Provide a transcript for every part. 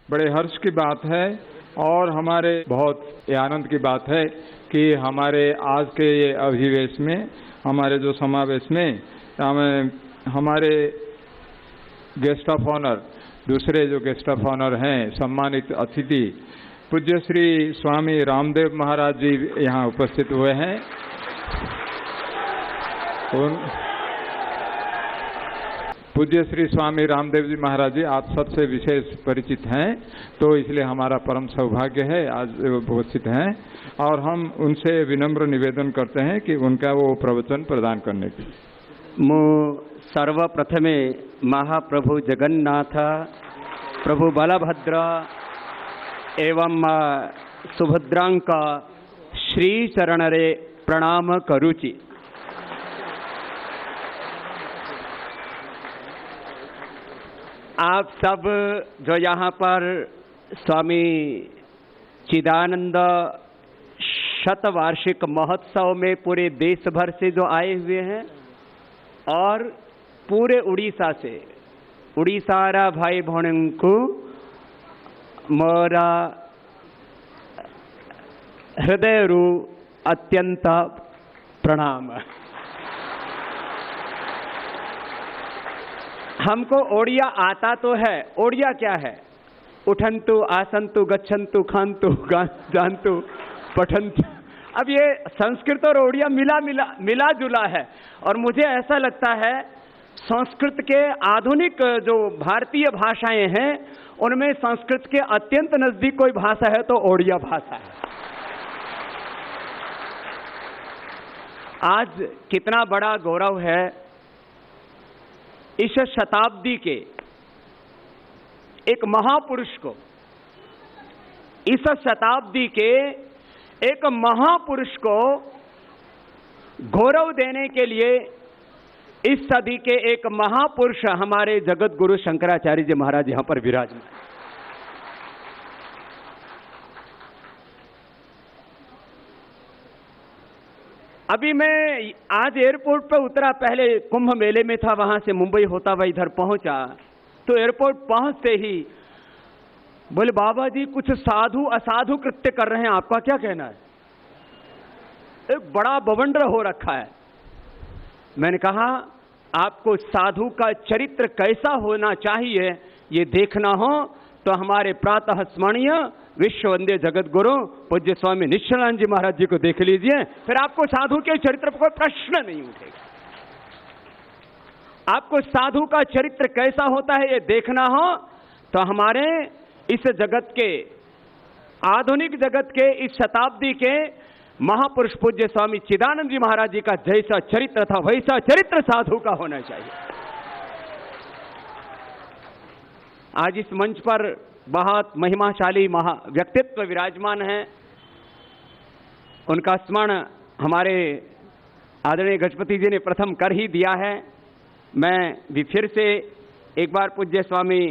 बड़े हर्ष की बात है और हमारे बहुत आनंद की बात है कि हमारे आज के ये अभिवेश में, हमारे जो समावेश में हमारे गेस्ट ऑफ ऑनर, दूसरे जो गेस्ट ऑफ ऑनर हैं, सम्मानित अतिथि पूज्य श्री स्वामी रामदेव महाराज जी यहाँ उपस्थित हुए हैं। पूज्य श्री स्वामी रामदेव जी महाराज जी आप सबसे विशेष परिचित हैं, तो इसलिए हमारा परम सौभाग्य है आज उपस्थित हैं और हम उनसे विनम्र निवेदन करते हैं कि उनका वो प्रवचन प्रदान करने की। मु सर्वप्रथमे महाप्रभु जगन्नाथ प्रभु बलभद्र एवं सुभद्रांक श्री चरणरे प्रणाम करूची। आप सब जो यहाँ पर स्वामी चिदानंद शतवार्षिक महोत्सव में पूरे देश भर से जो आए हुए हैं और पूरे उड़ीसा से, उड़ीसारा भाई बहनों को मोरा हृदय रू अत्यंत प्रणाम। हमको ओडिया आता तो है। ओडिया क्या है? उठंतु, आसंतु, गच्छंतु, खांतु, जानतु, पठंतु। अब ये संस्कृत और ओडिया मिला जुला है और मुझे ऐसा लगता है संस्कृत के आधुनिक जो भारतीय भाषाएं हैं उनमें संस्कृत के अत्यंत नजदीक कोई भाषा है तो ओडिया भाषा है। आज कितना बड़ा गौरव है इस शताब्दी के एक महापुरुष को, इस शताब्दी के एक महापुरुष को गौरव देने के लिए इस सदी के एक महापुरुष हमारे जगत गुरु शंकराचार्य जी महाराज यहां पर विराजमान। अभी मैं आज एयरपोर्ट पर उतरा, पहले कुंभ मेले में था, वहां से मुंबई होता हुआ इधर पहुंचा तो एयरपोर्ट पहुंचते ही बोले बाबा जी कुछ साधु असाधु कृत्य कर रहे हैं, आपका क्या कहना है? एक बड़ा बवंडर हो रखा है। मैंने कहा आपको साधु का चरित्र कैसा होना चाहिए ये देखना हो तो हमारे प्रातः स्मरणीय विश्व वंदे जगत गुरु पूज्य स्वामी निश्चलानंद जी महाराज जी को देख लीजिए, फिर आपको साधु के चरित्र पर कोई प्रश्न नहीं उठेगा। आपको साधु का चरित्र कैसा होता है ये देखना हो तो हमारे इस जगत के, आधुनिक जगत के, इस शताब्दी के महापुरुष पूज्य स्वामी चिदानंद जी महाराज जी का जैसा चरित्र था वैसा चरित्र साधु का होना चाहिए। आज इस मंच पर बहुत महिमाशाली व्यक्तित्व विराजमान हैं। उनका स्मरण हमारे आदरणीय गजपति जी ने प्रथम कर ही दिया है। मैं भी फिर से एक बार पूज्य स्वामी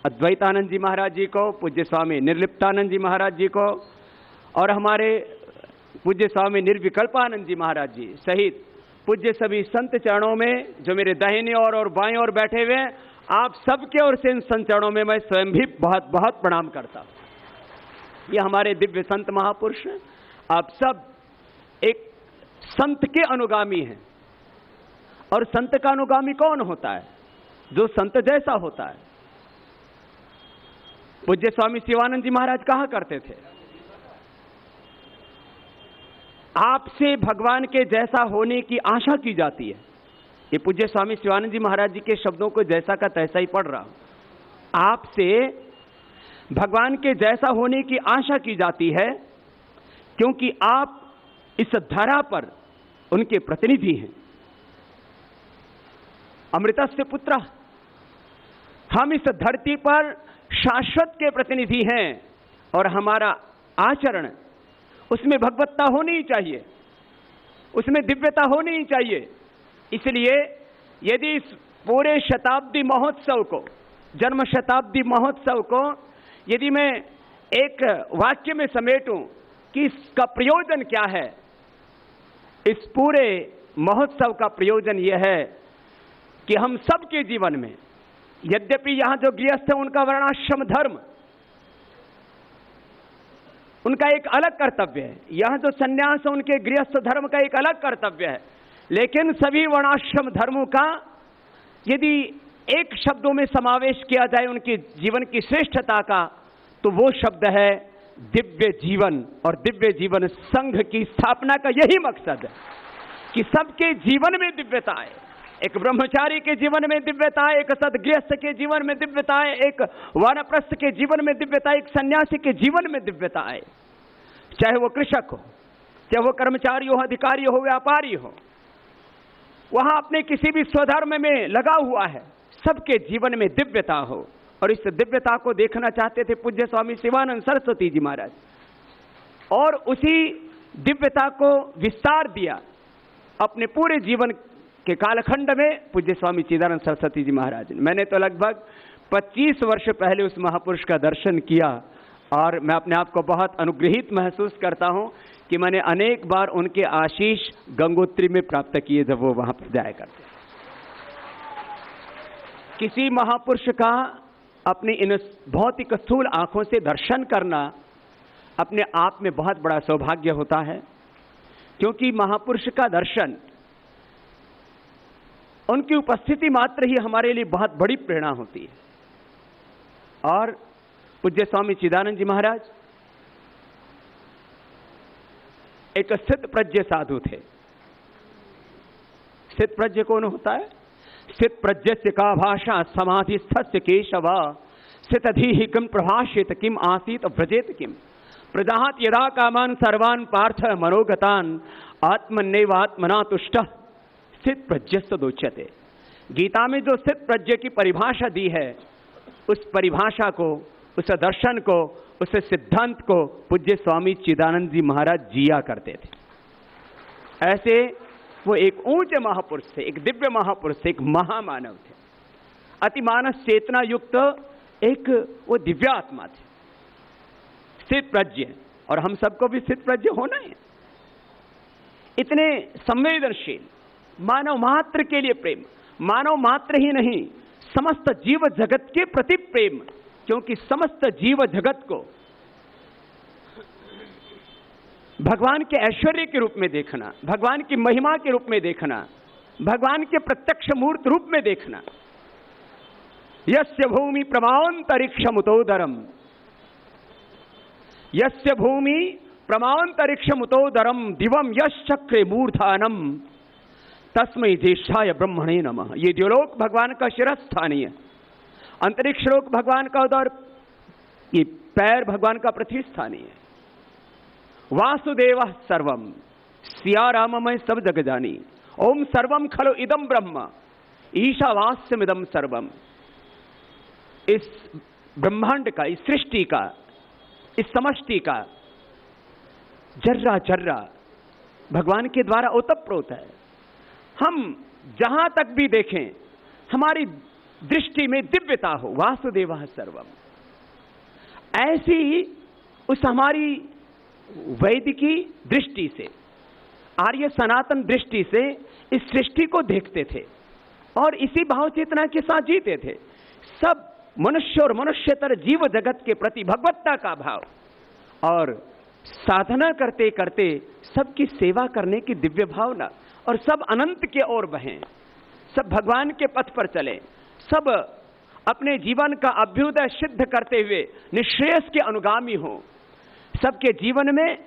अद्वैतानंद जी महाराज जी को, पूज्य स्वामी निर्लिप्तानंद जी महाराज जी को और हमारे पूज्य स्वामी निर्विकल्पानंद जी महाराज जी सहित पूज्य सभी संत चरणों में जो मेरे दाहिनी ओर और बाएं ओर बैठे हुए हैं, आप सबके ओर से इन संत चरणों में मैं स्वयं भी बहुत बहुत प्रणाम करता हूं। ये हमारे दिव्य संत महापुरुष हैं। आप सब एक संत के अनुगामी हैं और संत का अनुगामी कौन होता है? जो संत जैसा होता है। पूज्य स्वामी शिवानंद जी महाराज कहा करते थे, आपसे भगवान के जैसा होने की आशा की जाती है। ये पूज्य स्वामी शिवानंद जी महाराज जी के शब्दों को जैसा का तैसा ही पढ़ रहा हूं। आपसे भगवान के जैसा होने की आशा की जाती है क्योंकि आप इस धरा पर उनके प्रतिनिधि हैं। अमृतस्य पुत्र, हम इस धरती पर शाश्वत के प्रतिनिधि हैं और हमारा आचरण उसमें भगवत्ता होनी ही चाहिए, उसमें दिव्यता होनी ही चाहिए। इसलिए यदि इस पूरे शताब्दी महोत्सव को, जन्म शताब्दी महोत्सव को यदि मैं एक वाक्य में समेटूं कि इसका प्रयोजन क्या है, इस पूरे महोत्सव का प्रयोजन यह है कि हम सबके जीवन में, यद्यपि यहां जो गृहस्थ है उनका वर्णाश्रम धर्म, उनका एक अलग कर्तव्य है, यहां जो सन्यास है उनके गृहस्थ धर्म का एक अलग कर्तव्य है, लेकिन सभी वर्णाश्रम धर्मों का यदि एक शब्दों में समावेश किया जाए उनके जीवन की श्रेष्ठता का, तो वो शब्द है दिव्य जीवन। और दिव्य जीवन संघ की स्थापना का यही मकसद है कि सबके जीवन में दिव्यता आए। एक ब्रह्मचारी के जीवन में दिव्यता है, एक सद्गृहस्थ के जीवन में दिव्यता है, एक वानप्रस्थ के जीवन में दिव्यता है, एक सन्यासी के जीवन में दिव्यता है। चाहे वो कृषक हो, चाहे वो कर्मचारी हो, अधिकारी हो, व्यापारी हो, वहां अपने किसी भी स्वधर्म में लगा हुआ है, सबके जीवन में दिव्यता हो। और इस दिव्यता को देखना चाहते थे पूज्य स्वामी शिवानंद सरस्वती जी महाराज, और उसी दिव्यता को विस्तार दिया अपने पूरे जीवन के कालखंड में पूज्य स्वामी चिदानंद सरस्वती जी महाराज ने। मैंने तो लगभग 25 वर्ष पहले उस महापुरुष का दर्शन किया, और मैं अपने आप को बहुत अनुग्रहित महसूस करता हूं कि मैंने अनेक बार उनके आशीष गंगोत्री में प्राप्त किए जब वो वहां पर जाया करते। किसी महापुरुष का अपनी इन भौतिक स्थूल आंखों से दर्शन करना अपने आप में बहुत बड़ा सौभाग्य होता है, क्योंकि महापुरुष का दर्शन, उनकी उपस्थिति मात्र ही हमारे लिए बहुत बड़ी प्रेरणा होती है। और पूज्य स्वामी चिदानंद जी महाराज एक स्थित प्रज्ञ साधु थे। स्थित प्रज्ञ कौन होता है? स्थित प्रज्ञस्य का भाषा समाधिस्थस्य केशव, स्थितधीहि किम प्रभाषेत किम आसीत व्रजेत किम, प्रजाहात यदा कामान सर्वान पार्थ मनोगतान आत्मन्यवात्मना तुष्टः स्थित प्रज्ञस्तदोच्यते। गीता में जो स्थित प्रज्ञ की परिभाषा दी है, उस परिभाषा को, उस दर्शन को, उस सिद्धांत को पूज्य स्वामी चिदानंद जी महाराज जिया करते थे। ऐसे वो एक ऊंचे महापुरुष थे, एक दिव्य महापुरुष थे, एक महामानव थे, अति मानस चेतना युक्त एक वो दिव्यात्मा थे, स्थित प्रज्ञ। और हम सबको भी स्थित प्रज्ञ होना है। इतने संवेदनशील, मानव मात्र के लिए प्रेम, मानव मात्र ही नहीं समस्त जीव जगत के प्रति प्रेम, क्योंकि समस्त जीव जगत को भगवान के ऐश्वर्य के रूप में देखना, भगवान की महिमा के रूप में देखना, भगवान के प्रत्यक्ष मूर्त रूप में देखना। यस्य भूमि प्रमांतरिक्षमुतोदरम, यस्य भूमि प्रमांतरिक्षमुतोदरम दिवम यश्चक्रे मूर्धानम तस्मै ज्येष्ठाय ब्रह्मणे नमः। ये द्योलोक भगवान का शिरस्थानीय, अंतरिक्ष लोक भगवान का उदर, ये पैर भगवान का पृथ्वी स्थानीय है। वासुदेव सर्वम, सिया राममय सब जग जानी, ओम सर्वम खलु इदम ब्रह्म ईशावास्यमिदम सर्वम। इस ब्रह्मांड का, इस सृष्टि का, इस समष्टि का जर्रा जर्रा भगवान के द्वारा ओतप्रोत है। हम जहां तक भी देखें हमारी दृष्टि में दिव्यता हो, वासुदेव सर्वम। ऐसी उस हमारी वैदिकी दृष्टि से, आर्य सनातन दृष्टि से इस सृष्टि को देखते थे और इसी भाव चेतना के साथ जीते थे। सब मनुष्य और मनुष्यतर जीव जगत के प्रति भगवत्ता का भाव, और साधना करते करते सबकी सेवा करने की दिव्य भावना, और सब अनंत के ओर बहें, सब भगवान के पथ पर चले, सब अपने जीवन का अभ्युदय सिद्ध करते हुए निश्रेयस के अनुगामी हो, सबके जीवन में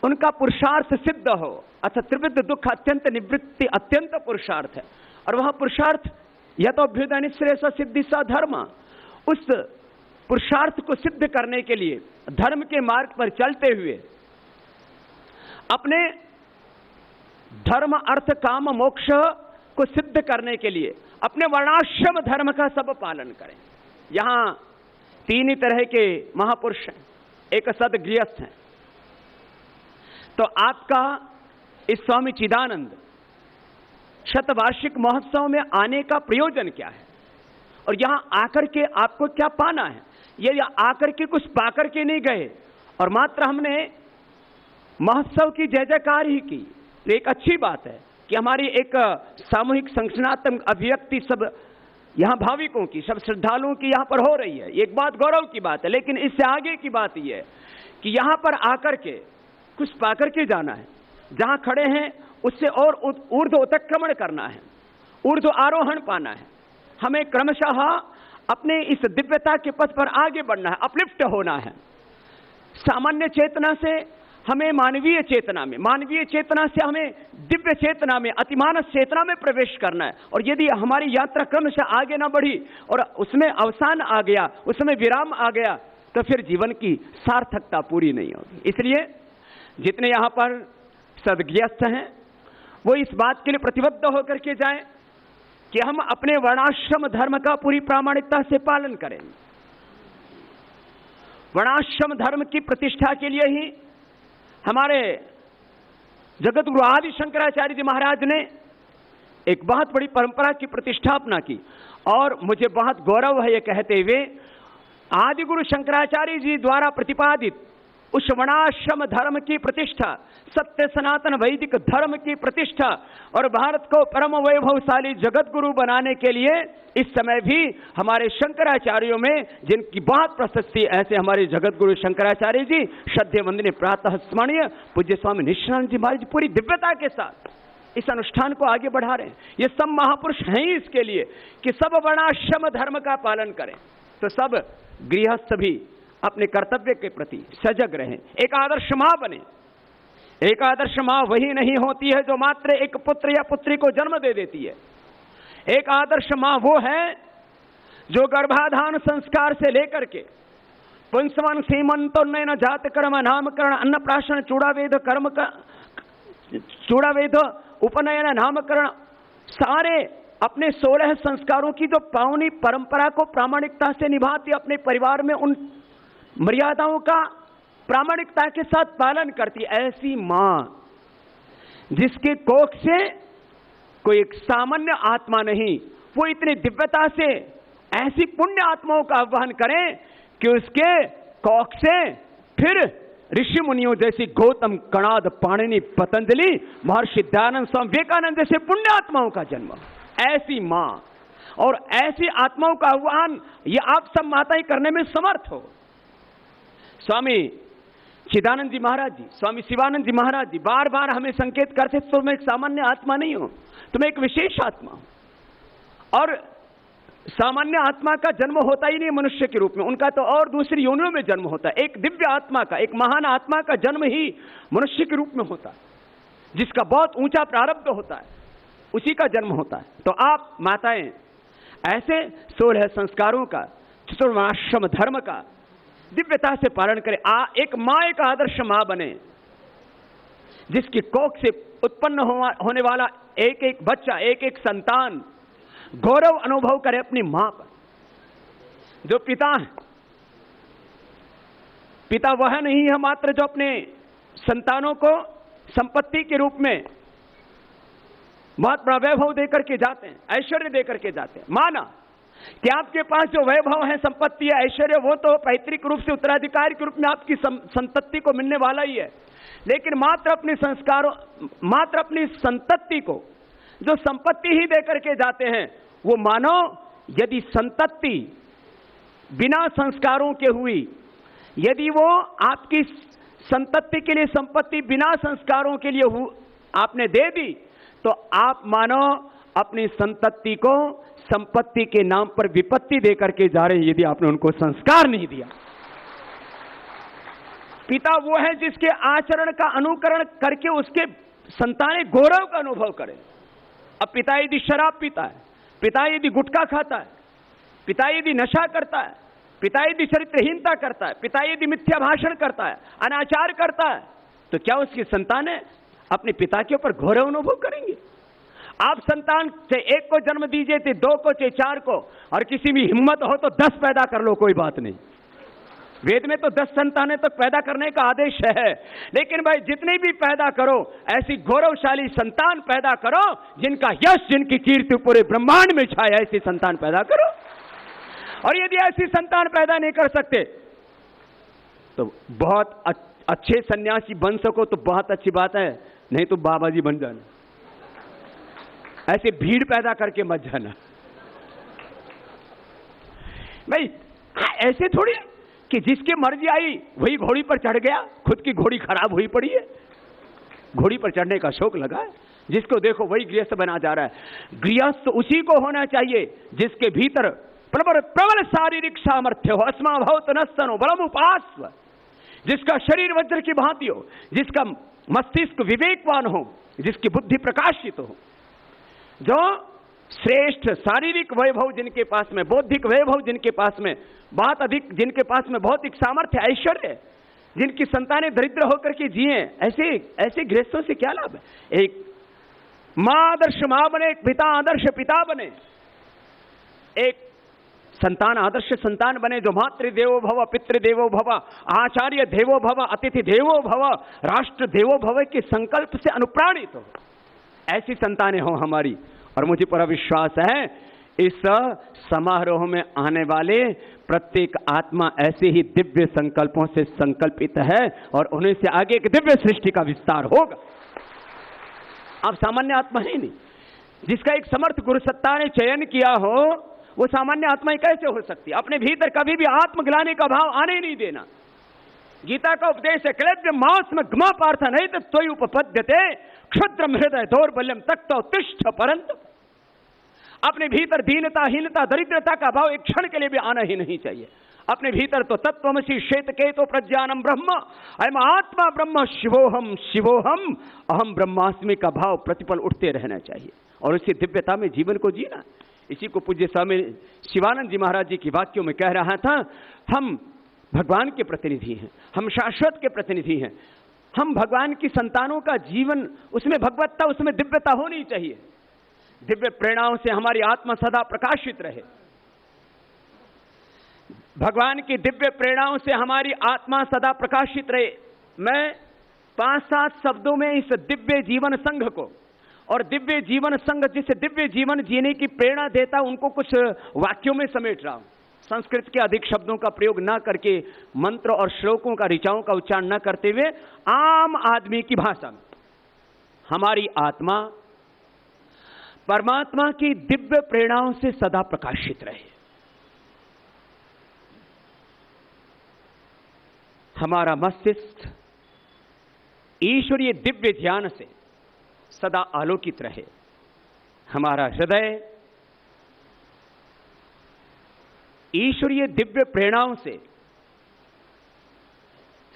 उनका पुरुषार्थ सिद्ध हो। अथ त्रिविध दुख अत्यंत निवृत्ति अत्यंत पुरुषार्थ है, और वह पुरुषार्थ यतोभ्युदय निश्रेयस सिद्धि स धर्म। उस पुरुषार्थ को सिद्ध करने के लिए धर्म के मार्ग पर चलते हुए अपने धर्म अर्थ काम मोक्ष को सिद्ध करने के लिए अपने वर्णाश्रम धर्म का सब पालन करें। यहां तीन ही तरह के महापुरुष हैं, एक सदगृहस्थ हैं। तो आपका इस स्वामी चिदानंद शतवार्षिक महोत्सव में आने का प्रयोजन क्या है, और यहां आकर के आपको क्या पाना है? ये आकर के कुछ पाकर के नहीं गए और मात्र हमने महोत्सव की जय जयकार ही की, तो एक अच्छी बात है कि हमारी एक सामूहिक संगठनात्मक अभिव्यक्ति सब यहाँ भाविकों की, सब श्रद्धालुओं की यहाँ पर हो रही है। एक बात गौरव की बात है, लेकिन इससे आगे की बात यह है कि यहाँ पर आकर के कुछ पाकर के जाना है। जहाँ खड़े हैं उससे और ऊर्ध्व उत्क्रमण करना है, ऊर्ध्व आरोहण पाना है। हमें क्रमशः अपने इस दिव्यता के पथ पर आगे बढ़ना है, अपलिफ्ट होना है। सामान्य चेतना से हमें मानवीय चेतना में, मानवीय चेतना से हमें दिव्य चेतना में, अतिमानस चेतना में प्रवेश करना है। और यदि हमारी यात्रा क्रमशः आगे ना बढ़ी और उसमें अवसान आ गया, उसमें विराम आ गया, तो फिर जीवन की सार्थकता पूरी नहीं होगी। इसलिए जितने यहाँ पर सदगृहस्थ हैं वो इस बात के लिए प्रतिबद्ध होकर के जाएं कि हम अपने वर्णाश्रम धर्म का पूरी प्रामाणिकता से पालन करें। वर्णाश्रम धर्म की प्रतिष्ठा के लिए ही हमारे जगत गुरु आदि शंकराचार्य जी महाराज ने एक बहुत बड़ी परंपरा की प्रतिष्ठापना की। और मुझे बहुत गौरव है ये कहते हुए, आदि गुरु शंकराचार्य जी द्वारा प्रतिपादित उस वर्णाश्रम धर्म की प्रतिष्ठा, सत्य सनातन वैदिक धर्म की प्रतिष्ठा और भारत को परम वैभवशाली जगत गुरु बनाने के लिए इस समय भी हमारे शंकराचार्यों में जिनकी बहुत प्रशस्ति, ऐसे हमारे जगत गुरु शंकराचार्य जी श्रद्धेय वंदनीय प्रातः स्मरणीय पूज्य स्वामी निष्ठानंद जी महाराज पूरी दिव्यता के साथ इस अनुष्ठान को आगे बढ़ा रहे हैं। ये सब महापुरुष हैं ही इसके लिए कि सब वर्णाश्रम धर्म का पालन करें। तो सब गृहस्थ भी अपने कर्तव्य के प्रति सजग रहें, एक आदर्श मां बने। एक आदर्श मां वही नहीं होती है जो मात्र एक पुत्र या पुत्री को जन्म दे देती है। एक आदर्श मां वो है जो गर्भाधान संस्कार से लेकर के पुंसवन सीमंतोन्नयन जात कर्म नामकरण अन्नप्राशन चूड़ावेद कर्म का चूड़ावेद उपनयन नामकरण सारे अपने 16 संस्कारों की जो पावनी परंपरा को प्रामाणिकता से निभाती, अपने परिवार में उन मर्यादाओं का प्रामाणिकता के साथ पालन करती, ऐसी मां जिसके कोख से कोई एक सामान्य आत्मा नहीं, वो इतनी दिव्यता से ऐसी पुण्य आत्माओं का आह्वान करें कि उसके कोख से फिर ऋषि मुनियों जैसी गौतम, कणाद, पाणिनि, पतंजलि, महर्षि दयानंद, स्वामी विवेकानंद जैसे पुण्य आत्माओं का जन्म। ऐसी मां और ऐसी आत्माओं का आह्वान ये आप सब माताएं करने में समर्थ हो। स्वामी चिदानंद जी महाराज जी, स्वामी शिवानंद जी महाराज जी बार बार हमें संकेत करते, तुम एक सामान्य आत्मा नहीं हो, तुम एक विशेष आत्मा हो। और सामान्य आत्मा का जन्म होता ही नहीं मनुष्य के रूप में, उनका तो और दूसरी योनियों में जन्म होता है। एक दिव्य आत्मा का, एक महान आत्मा का जन्म ही मनुष्य के रूप में होता है, जिसका बहुत ऊंचा प्रारब्ध होता है, उसी का जन्म होता है। तो आप माताएं ऐसे 16 संस्कारों का, चतुर्वर्णाश्रम धर्म का दिव्यता से पालन करें। एक मां एक आदर्श मां बने, जिसकी कोख से उत्पन्न होने वाला एक एक बच्चा, एक एक संतान गौरव अनुभव करे अपनी मां पर। जो पिता है, पिता वह नहीं है मात्र जो अपने संतानों को संपत्ति के रूप में बहुत बड़ा वैभव देकर के जाते हैं, ऐश्वर्य देकर के जाते हैं। माना कि आपके पास जो वैभव है, संपत्ति है, ऐश्वर्य, वो तो पैतृक रूप से उत्तराधिकारी के रूप में आपकी संतति को मिलने वाला ही है, लेकिन मात्र अपने संस्कारों, मात्र अपनी संतति को जो संपत्ति ही देकर के जाते हैं, वो मानो यदि संतति बिना संस्कारों के हुई, यदि वो आपकी संतति के लिए संपत्ति बिना संस्कारों के लिए आपने दे दी, तो आप मानो अपनी संतति को संपत्ति के नाम पर विपत्ति देकर के जा रहे हैं, यदि आपने उनको संस्कार नहीं दिया। पिता वो है जिसके आचरण का अनुकरण करके उसके संतानें गौरव का अनुभव करें। अब पिता यदि शराब पीता है, पिता यदि गुटखा खाता है, पिता यदि नशा करता है, पिता यदि चरित्रहीनता करता है, पिता यदि मिथ्या भाषण करता है, अनाचार करता है, तो क्या उसकी संतानें अपने पिता के ऊपर गौरव अनुभव करेंगे? आप संतान से एक को जन्म दीजिए, थे 2 को, चे 4 को, और किसी भी हिम्मत हो तो 10 पैदा कर लो, कोई बात नहीं। वेद में तो 10 संतानें तक पैदा करने का आदेश है, लेकिन भाई जितनी भी पैदा करो, ऐसी गौरवशाली संतान पैदा करो जिनका यश, जिनकी कीर्ति पूरे ब्रह्मांड में छाए, ऐसी संतान पैदा करो। और यदि ऐसी संतान पैदा नहीं कर सकते तो बहुत अच्छे सन्यासी बन सको तो बहुत अच्छी बात है, नहीं तो बाबा जी बन जाना। ऐसे भीड़ पैदा करके मत जाना भाई। ऐसे थोड़ी कि जिसकी मर्जी आई वही घोड़ी पर चढ़ गया, खुद की घोड़ी खराब हुई पड़ी है, घोड़ी पर चढ़ने का शौक लगा है, जिसको देखो वही गृहस्थ बना जा रहा है। गृहस्थ उसी को होना चाहिए जिसके भीतर प्रबल प्रबल शारीरिक सामर्थ्य हो, अस्मा भवत नस्तन हो, बलम उपास्व, जिसका शरीर वज्र की भांति हो, जिसका मस्तिष्क विवेकवान हो, जिसकी बुद्धि प्रकाशित हो, जो श्रेष्ठ शारीरिक वैभव जिनके पास में, बौद्धिक वैभव जिनके पास में, बात अधिक जिनके पास में भौतिक सामर्थ्य ऐश्वर्य, जिनकी संतानें दरिद्र होकर के जिए, ऐसे ऐसे गृहस्थों से क्या लाभ है। एक मां आदर्श मां बने, एक पिता आदर्श पिता बने, एक संतान आदर्श संतान बने, जो मातृ देवो भव, पितृ देवो भव, आचार्य देवो भव, अतिथि देवो भव, राष्ट्र देवो भव के संकल्प से अनुप्राणित हो, ऐसी संतानें हो हमारी। और मुझे पूरा विश्वास है इस समारोह में आने वाले प्रत्येक आत्मा ऐसे ही दिव्य संकल्पों से संकल्पित है और उन्हें से आगे एक दिव्य सृष्टि का विस्तार होगा। आप सामान्य आत्मा है नहीं, जिसका एक समर्थ गुरु सत्ता ने चयन किया हो, वो सामान्य आत्मा कैसे हो सकती है। अपने भीतर कभी भी आत्मग्लानि का भाव आने नहीं देना। गीता का उपदेश है, क्लेद्य मांस में गमा पार्थ नहीं तो त्वयि उपपद्यते क्षुद्रम हृदय दौर्बल्यम तक्त उत्तिष्ठ परंत। अपने भीतर दीनता, हीनता, दरिद्रता का भाव एक क्षण के लिए भी आना ही नहीं चाहिए। अपने भीतर तो तत्वमसि श्वेत केतो प्रज्ञानम ब्रह्म, अयम आत्मा ब्रह्म शिवोहम शिवोहम अहम ब्रह्मास्मि का भाव प्रतिपल उठते रहना चाहिए और उसी दिव्यता में जीवन को जीना। इसी को पूज्य स्वामी शिवानंद जी महाराज जी की वाक्यों में कह रहा था, हम भगवान के प्रतिनिधि हैं, हम शाश्वत के प्रतिनिधि हैं, हम भगवान की संतानों का जीवन, उसमें भगवत्ता, उसमें दिव्यता होनी चाहिए। दिव्य प्रेरणाओं से हमारी आत्मा सदा प्रकाशित रहे, भगवान की दिव्य प्रेरणाओं से हमारी आत्मा सदा प्रकाशित रहे। मैं 5-7 शब्दों में इस दिव्य जीवन संघ को और दिव्य जीवन संघ जिसे दिव्य जीवन जीने की प्रेरणा देता, उनको कुछ वाक्यों में समेट रहा हूं। संस्कृत के अधिक शब्दों का प्रयोग ना करके, मंत्र और श्लोकों का, ऋचाओं का उच्चारण न करते हुए आम आदमी की भाषा में, हमारी आत्मा परमात्मा की दिव्य प्रेरणाओं से सदा प्रकाशित रहे। हमारा मस्तिष्क ईश्वरीय दिव्य ध्यान से सदा आलोकित रहे। हमारा हृदय ईश्वरीय दिव्य प्रेरणाओं से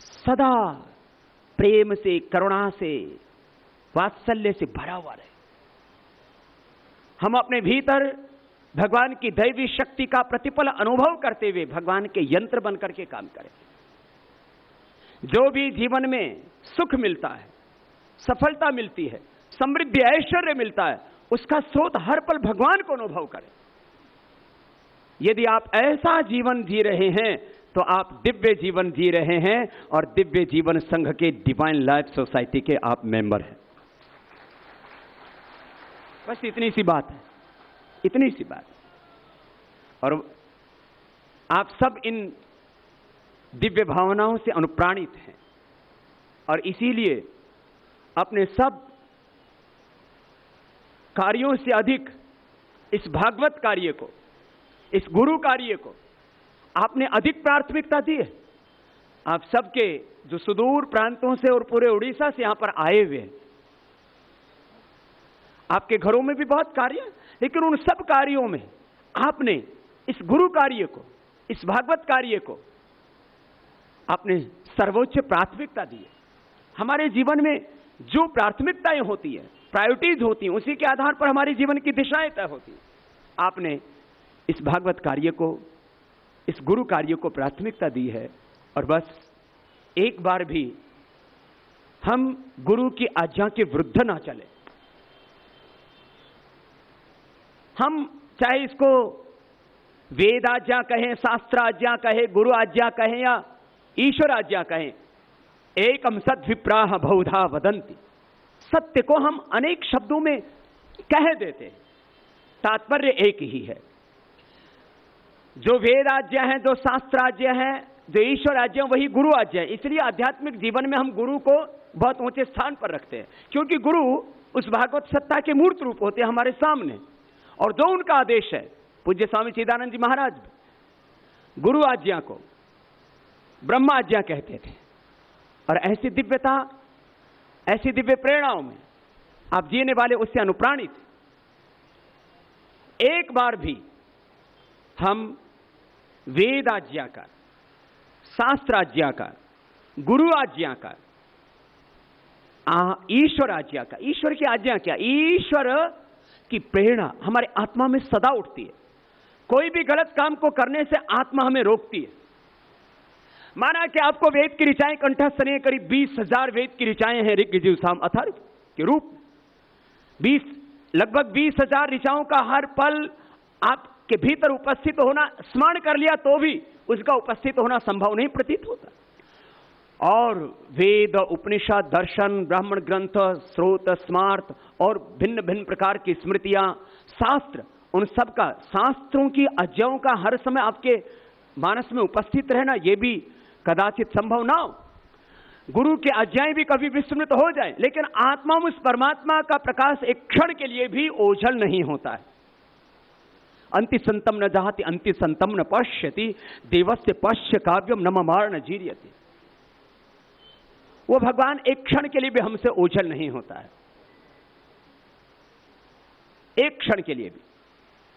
सदा प्रेम से, करुणा से, वात्सल्य से भरा हुआ रहे। हम अपने भीतर भगवान की दैवी शक्ति का प्रतिपल अनुभव करते हुए भगवान के यंत्र बनकर के काम करें। जो भी जीवन में सुख मिलता है, सफलता मिलती है, समृद्धि ऐश्वर्य मिलता है, उसका स्रोत हर पल भगवान को अनुभव करें। यदि आप ऐसा जीवन जी रहे हैं तो आप दिव्य जीवन जी रहे हैं और दिव्य जीवन संघ के डिवाइन लाइफ सोसाइटी के आप मेंबर हैं। बस इतनी सी बात है, इतनी सी बात। और आप सब इन दिव्य भावनाओं से अनुप्राणित हैं और इसीलिए अपने सब कार्यों से अधिक इस भागवत कार्य को, इस गुरु कार्य को आपने अधिक प्राथमिकता दी है। आप सबके जो सुदूर प्रांतों से और पूरे उड़ीसा से यहां पर आए हुए हैं, आपके घरों में भी बहुत कार्य है, लेकिन उन सब कार्यों में आपने इस गुरु कार्य को, इस भागवत कार्य को आपने सर्वोच्च प्राथमिकता दी है। हमारे जीवन में जो प्राथमिकताएं होती है, प्रायोरिटीज होती हैं, उसी के आधार पर हमारे जीवन की दिशाएं तय होती हैं। आपने इस भागवत कार्य को, इस गुरु कार्य को प्राथमिकता दी है। और बस एक बार भी हम गुरु की आज्ञा के विरुद्ध ना चले। हम चाहे इसको वेद आज्ञा कहें, शास्त्र आज्ञा कहें, गुरु आज्ञा कहें या ईश्वर आज्ञा कहें, एकम सद्विप्राह बहुधा वदन्ति। सत्य को हम अनेक शब्दों में कह देते हैं, तात्पर्य एक ही है। जो वेद आज्ञा है, जो शास्त्र आज्ञा है, जो ईश्वर आज्ञा, वही गुरु आज्ञा है। इसलिए आध्यात्मिक जीवन में हम गुरु को बहुत ऊंचे स्थान पर रखते हैं, क्योंकि गुरु उस भागवत सत्ता के मूर्त रूप होते हैं हमारे सामने, और जो उनका आदेश है, पूज्य स्वामी चिदानंद जी महाराज गुरु आज्ञा को ब्रह्म आज्ञा कहते थे। और ऐसी दिव्यता, ऐसी दिव्य प्रेरणाओं में आप जीने वाले उससे अनुप्राणित। एक बार भी हम वेद आज्ञाकार, शास्त्र आज्ञाकार, गुरु आज्ञाकार, ईश्वर आज्ञाकार, ईश्वर की आज्ञा क्या, ईश्वर की प्रेरणा हमारे आत्मा में सदा उठती है। कोई भी गलत काम को करने से आत्मा हमें रोकती है। माना कि आपको वेद की ऋचाएं कंठस्थ नहीं, करीब 20,000 वेद की ऋचाएं हैं ऋग यजुर साम अथर्व के रूप में। लगभग 20,000 ऋचाओं का हर पल आपके भीतर उपस्थित होना, स्मरण कर लिया तो भी उसका उपस्थित होना संभव नहीं प्रतीत होता। और वेद, उपनिषद, दर्शन, ब्राह्मण ग्रंथ, स्रोत, स्मार्त और भिन्न भिन्न प्रकार की स्मृतियां, शास्त्र, उन सब का, शास्त्रों की आज्ञाओं का हर समय आपके मानस में उपस्थित रहना, यह भी कदाचित संभव ना हो। गुरु की आज्ञाएं भी कभी विस्मृत हो जाए, लेकिन आत्मा में उस परमात्मा का प्रकाश एक क्षण के लिए भी ओझल नहीं होता है। अंति संतम न जहाति अंति संतम न पश्यति, देवस्य पश्य काव्यम न ममार न जीर्यति। वो भगवान एक क्षण के लिए भी हमसे ओझल नहीं होता है, एक क्षण के लिए भी।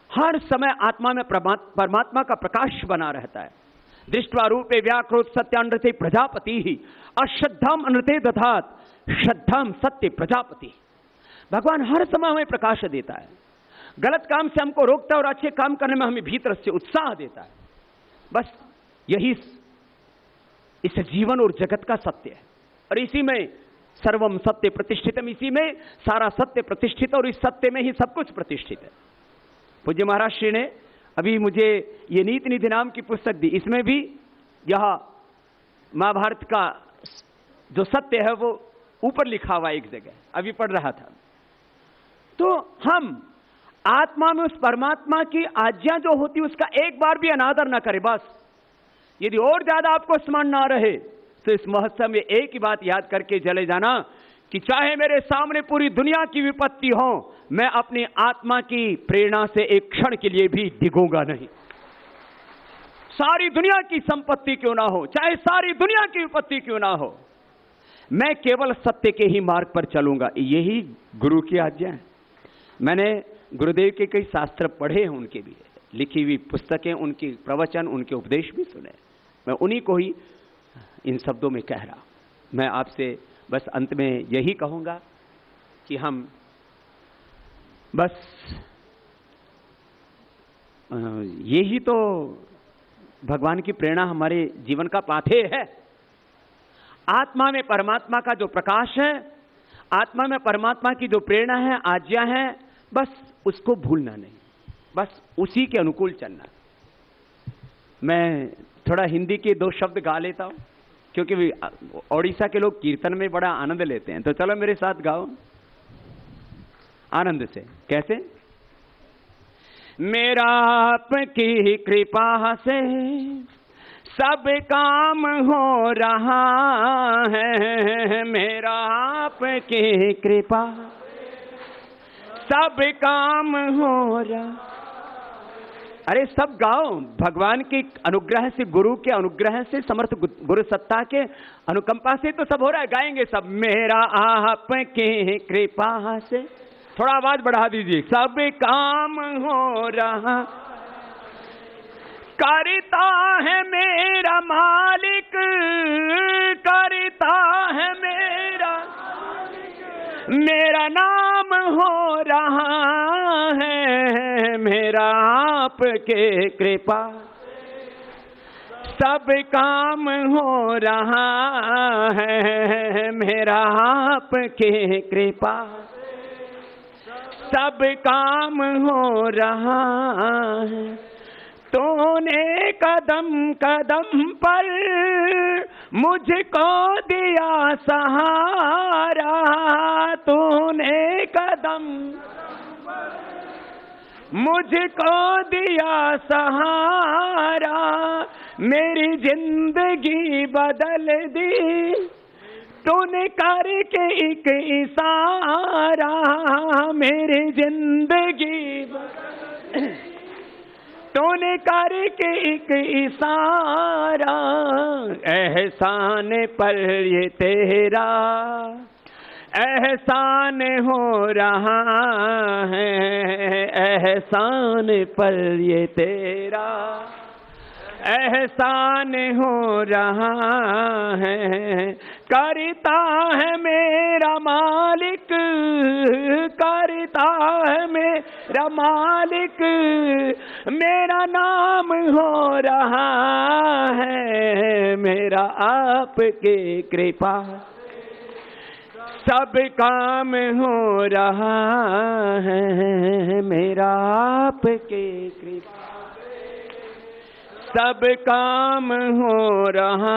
हर समय आत्मा में परमात्मा का प्रकाश बना रहता है। दृष्टवा रूपे व्याक्रोत सत्यानृते प्रजापति ही अश्रद्धाम अनृते दधात श्रद्धाम सत्य प्रजापति। भगवान हर समय हमें प्रकाश देता है, गलत काम से हमको रोकता है और अच्छे काम करने में हमें भीतर से उत्साह देता है। बस यही इस जीवन और जगत का सत्य है, और इसी में सर्वम सत्य प्रतिष्ठितम, इसी में सारा सत्य प्रतिष्ठित, और इस सत्य में ही सब कुछ प्रतिष्ठित है। पूज्य महाराज श्री ने अभी मुझे ये नीति निधि नाम की पुस्तक दी, इसमें भी यह महाभारत का जो सत्य है वो ऊपर लिखा हुआ एक जगह, अभी पढ़ रहा था। तो हम आत्मा में उस परमात्मा की आज्ञा जो होती है उसका एक बार भी अनादर ना करें। बस यदि और ज्यादा आपको स्मरण ना रहे तो इस महोत्सव में एक ही बात याद करके चले जाना कि चाहे मेरे सामने पूरी दुनिया की विपत्ति हो, मैं अपनी आत्मा की प्रेरणा से एक क्षण के लिए भी डिगूंगा नहीं। सारी दुनिया की संपत्ति क्यों ना हो, चाहे सारी दुनिया की विपत्ति क्यों ना हो, मैं केवल सत्य के ही मार्ग पर चलूंगा। यही गुरु की आज्ञा है। मैंने गुरुदेव के कई शास्त्र पढ़े हैं, उनके भी लिखी हुई पुस्तकें, उनके प्रवचन, उनके उपदेश भी सुने। मैं उन्हीं को ही इन शब्दों में कह रहा। मैं आपसे बस अंत में यही कहूंगा कि हम बस यही तो भगवान की प्रेरणा हमारे जीवन का पाथेय है। आत्मा में परमात्मा का जो प्रकाश है, आत्मा में परमात्मा की जो प्रेरणा है, आज्ञा है, बस उसको भूलना नहीं, बस उसी के अनुकूल चलना। मैं थोड़ा हिंदी के 2 शब्द गा लेता हूं, क्योंकि ओडिशा के लोग कीर्तन में बड़ा आनंद लेते हैं, तो चलो मेरे साथ गाओ आनंद से। कैसे? मेरा आपकी कृपा से सब काम हो रहा है, मेरा आपकी कृपा सब काम हो रहा। अरे सब गाओ, भगवान के अनुग्रह से, गुरु के अनुग्रह से, समर्थ गुरु सत्ता के अनुकंपा से तो सब हो रहा है। गाएंगे सब, मेरा आपकी कृपा से, थोड़ा आवाज बढ़ा दीजिए, सब काम हो रहा, करता है मेरा मालिक, करता है मेरा नाम हो रहा है, मेरा आपके कृपा सब काम हो रहा है, मेरा आपके कृपा सब काम हो रहा है। तूने कदम कदम पर मुझको दिया सहारा, तूने कदम मुझको दिया सहारा, मेरी जिंदगी बदल दी तूने करके एक इशारा मेरी जिंदगी तूने करके एक इशारा एहसान पर ये तेरा एहसान हो रहा है एहसान पर ये तेरा एहसान हो रहा है करता है मेरा मालिक करता है मेरा मालिक मेरा नाम हो रहा है मेरा आपकी कृपा सब काम हो रहा है मेरा आपकी कृपा सब काम हो रहा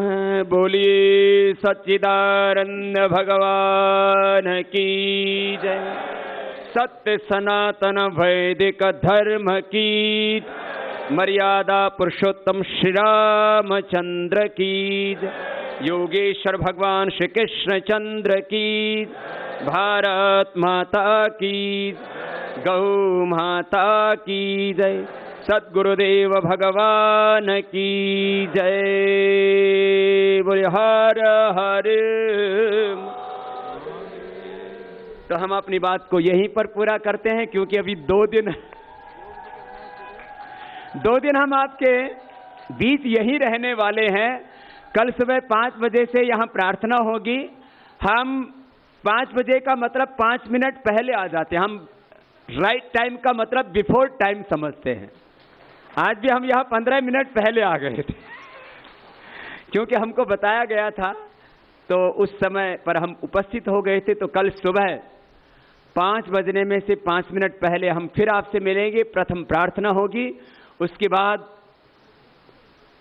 है। बोलिए सच्चिदानंद भगवान की जय। सत्य सनातन वैदिक धर्म की मर्यादा पुरुषोत्तम श्री रामचंद्र की जय। योगेश्वर भगवान श्री कृष्ण चंद्र की भारत माता की गौ माता की जय। सद्गुरुदेव भगवान की जय। बोले हर हर। तो हम अपनी बात को यहीं पर पूरा करते हैं क्योंकि अभी दो दिन हम आपके बीच यहीं रहने वाले हैं। कल सुबह 5 बजे से यहाँ प्रार्थना होगी। हम 5 बजे का मतलब 5 मिनट पहले आ जाते हैं। हम राइट टाइम का मतलब बिफोर टाइम समझते हैं। आज भी हम यहाँ 15 मिनट पहले आ गए थे क्योंकि हमको बताया गया था, तो उस समय पर हम उपस्थित हो गए थे। तो कल सुबह 5 बजने में से 5 मिनट पहले हम फिर आपसे मिलेंगे। प्रथम प्रार्थना होगी, उसके बाद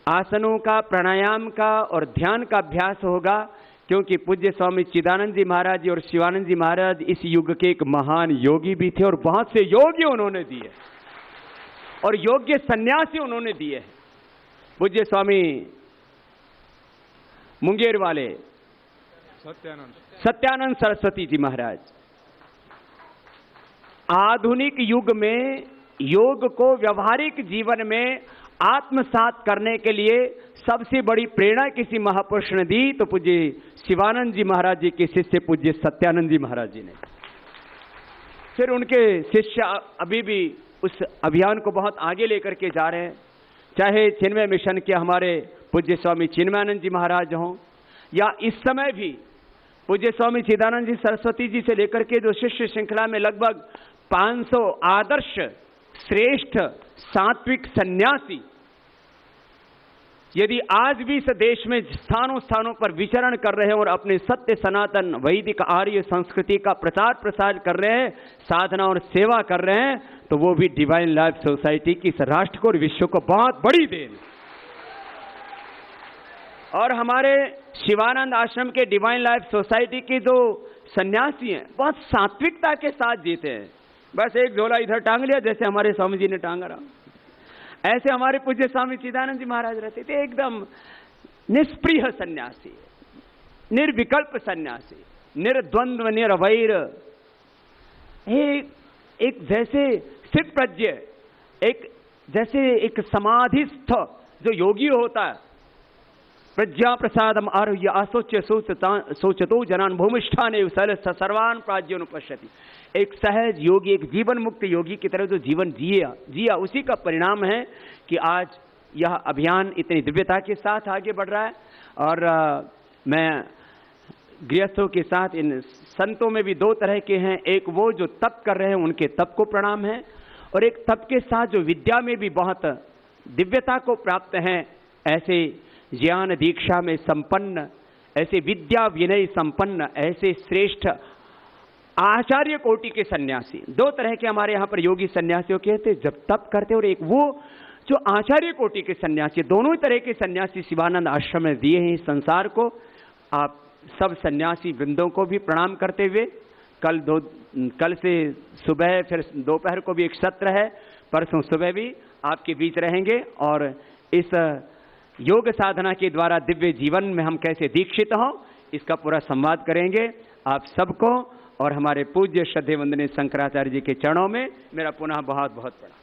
आसनों का, प्राणायाम का और ध्यान का अभ्यास होगा क्योंकि पूज्य स्वामी चिदानंद जी महाराज जी और शिवानंद जी महाराज इस युग के एक महान योगी भी थे और बहुत से योगी उन्होंने दिए और योग्य सन्यासी उन्होंने दिए। पूज्य स्वामी मुंगेर वाले सत्यानंद सरस्वती जी महाराज आधुनिक युग में योग को व्यवहारिक जीवन में आत्मसात करने के लिए सबसे बड़ी प्रेरणा किसी महापुरुष ने दी तो पूज्य शिवानंद जी महाराज जी के शिष्य पूज्य सत्यानंद जी महाराज जी ने। फिर उनके शिष्य अभी भी उस अभियान को बहुत आगे लेकर के जा रहे हैं, चाहे चिन्मय मिशन के हमारे पूज्य स्वामी चिन्मयानंद जी महाराज हों या इस समय भी पूज्य स्वामी चिदानंद जी सरस्वती जी से लेकर के जो शिष्य श्रृंखला में लगभग 500 आदर्श श्रेष्ठ सात्विक सन्यासी यदि आज भी इस देश में स्थानों स्थानों पर विचरण कर रहे हैं और अपने सत्य सनातन वैदिक आर्य संस्कृति का प्रचार प्रसार कर रहे हैं, साधना और सेवा कर रहे हैं, तो वो भी डिवाइन लाइफ सोसाइटी की इस राष्ट्र को और विश्व को बहुत बड़ी देन। और हमारे शिवानंद आश्रम के डिवाइन लाइफ सोसाइटी के जो सन्यासी हैं बहुत सात्विकता के साथ जीते हैं। बस एक झोला इधर टांग लिया जैसे हमारे स्वामी जी ने टांगा रहा, ऐसे हमारे पूज्य स्वामी चिदानंद जी महाराज रहते थे। एकदम निष्प्रिय सन्यासी, निर्विकल्प सन्यासी, निर्द्वंद्व निर्वैर, एक जैसे स्थित प्रज्ञ, एक जैसे एक समाधिस्थ जो योगी होता है। प्रज्ञा प्रसादम आरुह्य आशोच्य सोचतो जनान भूमिष्ठाने सर्वान प्राज्ञोनुपश्यति। एक सहज योगी, एक जीवन मुक्त योगी की तरह जो जीवन जिया उसी का परिणाम है कि आज यह अभियान इतनी दिव्यता के साथ आगे बढ़ रहा है। और मैं गृहस्थों के साथ इन संतों में भी 2 तरह के हैं, एक वो जो तप कर रहे हैं उनके तप को प्रणाम है, और एक तप के साथ जो विद्या में भी बहुत दिव्यता को प्राप्त हैं, ऐसे ज्ञान दीक्षा में संपन्न, ऐसे विद्या विनय संपन्न, ऐसे श्रेष्ठ आचार्य कोटि के सन्यासी। 2 तरह के हमारे यहाँ पर योगी सन्यासियों के थे जब तप करते, और एक वो जो आचार्य कोटि के सन्यासी। दोनों तरह के सन्यासी शिवानंद आश्रम में दिए हैं इस संसार को। आप सब सन्यासी वृंदों को भी प्रणाम करते हुए कल से सुबह फिर दोपहर को भी एक सत्र है, परसों सुबह भी आपके बीच रहेंगे और इस योग साधना के द्वारा दिव्य जीवन में हम कैसे दीक्षित हों इसका पूरा संवाद करेंगे। आप सबको और हमारे पूज्य श्रद्धेय वंदनीय शंकराचार्य जी के चरणों में मेरा पुनः बहुत बहुत प्रणाम।